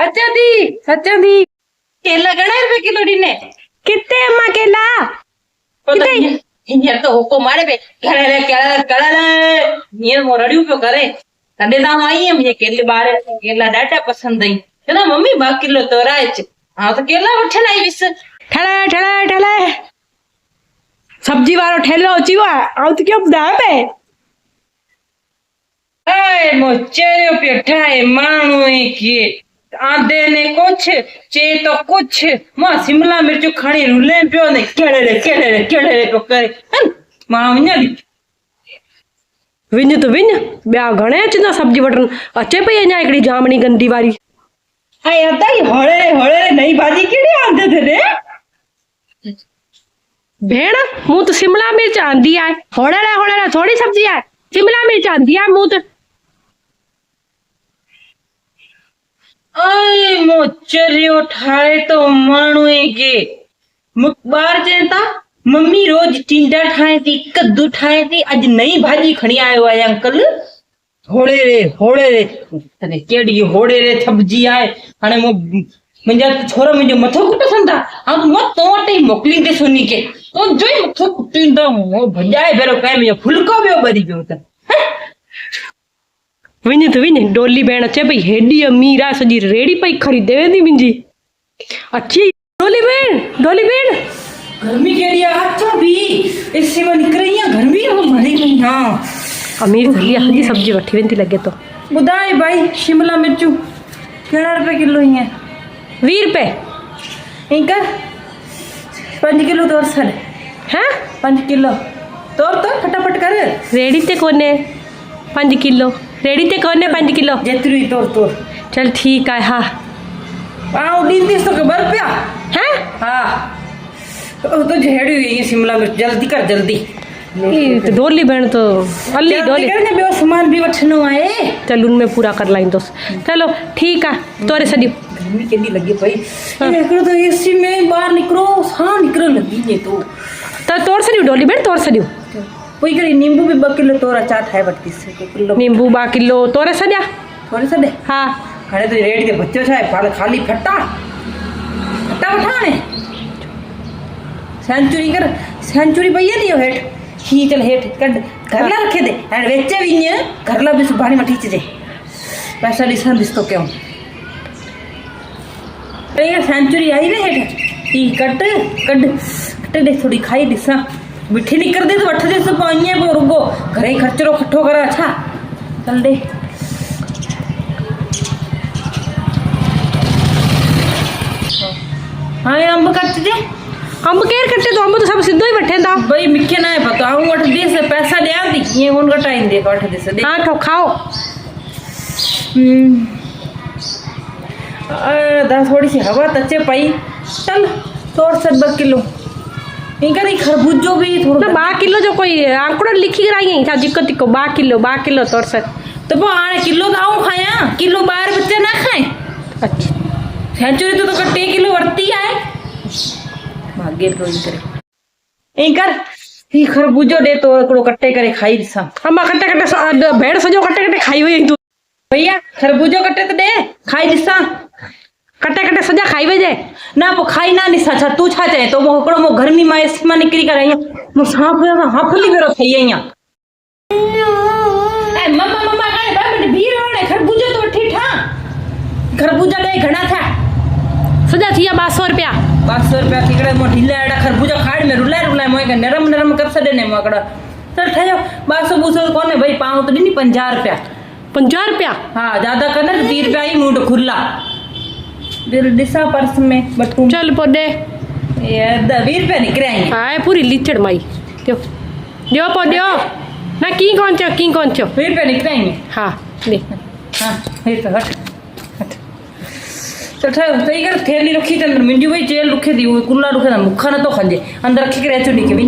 अच्छा दी केला घणा रुपए किलो ॾिने किथे अम्मा केला किथे हींअर तो होको मारे पे घणे केला हींअर मो रड़ियूं पियो करे तॾहिं तां आई हुयमि मुंहिंजे केले ॿार केला ॾाढा पसंदि आई चवंदा मम्मी 2 किलो तोराए अच हा त केला वठण आई हुअसि ठले सब्जी वारो ठेलो अची वियो आहे ऐं त कीअं ॿुधाए पे मो चरियो पियो ठाहे माण्हूअ खे आंदे ने कुछ चे तो कुछ मां शिमला मिर्च खणी रुले पियो ने केड़े पियो करे मां विञ तो विञ ॿिया घणे अचंदा सब्जी वठण अचे पई अञा हिकिड़ी जामणी गंदी वारी हाय अताई होड़े नई भाजी केड़ी आंदे थे रे भेण मूं तो शिमला मिर्च आंदी आहे होड़े थोड़ी सब्जी आहे शिमला मिर्च आंदी आहे मूं तो आई मो चरियो ठाहे तो माण्हूअ खे ॿार चवनि था मम्मी रोज टिंडा ठाहे थी कद्दू ठाहे थी अॼु नई भाॼी खणी आयो आहे अंकल होड़े रे तने केड़ी होड़े रे सब्जी आहे हाणे मुंहिंजा छोरा मुंहिंजो मथो कुटनि था ऐं मां तो वटि ई मोकिलींदसि उन्ही खे तो जो ई मथो कुटींदा भॼाए भेरो कयो मुंहिंजो फुल्को ॿियो ॿरी पियो त विञ डोली भेण अचे पई हेॾी अमीर आहे सॼी रेड़ी पई ख़रीदे वेंदी मुंहिंजी अची डोली भेण गर्मी केड़ी आहे अच्छा भी एसी में निकरी है गर्मी हो मरी गई हां अमीर थी हजी सब्जी वठी वेंदी लगे तो बुधाए भाई शिमला मिर्चू केड़ा रुपए किलो ही है 20 रुपए इनका 5 किलो तोर सर हैं 5 किलो तोर तो फटाफट कर रेडी ते कोने 5 किलो रेडी ते कोने 5 किलो जेतरी तोर चल ठीक है हां आउ दींदीस तो के बर पिया हैं हां तो झेड़ी हुई शिमला मिर्च जल्दी कर जल्दी तो डोली भेण तो अली डोली करने बे सामान भी वठनो है चल उनमें पूरा कर लाइंदोस चलो ठीक है तोरे सदी गर्मी केडी लगी पई एकड़ो तो एसी में बाहर निकरो सा निकरो लगी ने तो तोड़ सदी डोली भेण तोड़ सदी कोई करे नींबू भी 2 किलो तोरा चा थाए वटती से किलो नींबू 2 किलो तोरे सद्या तोरे सदे हां खड़े तो रेट के बच्चो छाए पाल खाली फट्टा उठाने सेंचुरी भैया दियो हेठ ही चल हेठ कड घरला रखे दे एंड वेचे भी घरला भी सुभाणी मठी चे पैसा दिसन दिस तो क्यों ये सेंचुरी आई रे हेठ ई कट दे थोड़ी खाई दिसा मिठी निकर दे तो वठ दे सब पाइए पे रुगो घरे खर्चरो खट्ठो करा अच्छा चल दे हाँ अंब कट दे अंब केर कटे तो अंब तो सब सिद्धो ही बैठे था भाई मिखे ना है पता हूं वठ दे से पैसा दे आंदी ये कोन कटाइन दे वठ दे से हां तो खाओ दा थोड़ी सी हवा तचे पई चल तोड़ से 2 किलो इनका नहीं खरबूजो भी थोड़ा 2 किलो जो कोई आंकड़ो लिखी कराई था दिक्कत को 2 किलो तोड़ से तो वो आने किलो तो आऊं खाया किलो बाहर बच्चे ना खाए अच्छा सेंचुरी तो 2 किलो वर्ती है भाग्य तो इनकर ही खरबूजो दे तो एकड़ो कट्टे करे खाई दिसा अम्मा कट्टे भेड़ सजो कट्टे खाई हुई तू भैया खरबूजो कट्टे तो दे खाई दिसा कट्टे सजा खाई वे जाए ना पो खाई ना दिसा छा तू छा चाहे तो मो एकड़ो मो गर्मी में एसी में निकरी कर आया मो हाफली बेरो थई आया ए मम्मा काई बाबे भीड़ होने खरबूजो तो ठीक था खरबूजा दे घणा था सजा थिया 200 रुपया 500 रुपया तिकड़े मो ढीला एड़ा खरबूजा खाड़ में रुला मोए के नरम कर सदे ने मोकड़ा चल ठयो 200 कोने भाई पाऊ तो नी 50 रुपया हां ज्यादा करने 30 रुपया ही मूड खुला दिल दिसा पर्स में बटू चल पोडे ये 20 रुपया निकरे आई हां पूरी लीचड़ माई दियो पोडियो ना की कौन छो 20 रुपया निकरे आई हां ले हां हे तो हट तो सही कर थैली रखी चल मिंजू भाई जेल रखे दी कुल्ला रखे मुखा न तो खंजे अंदर रखी के रेचो नी के भी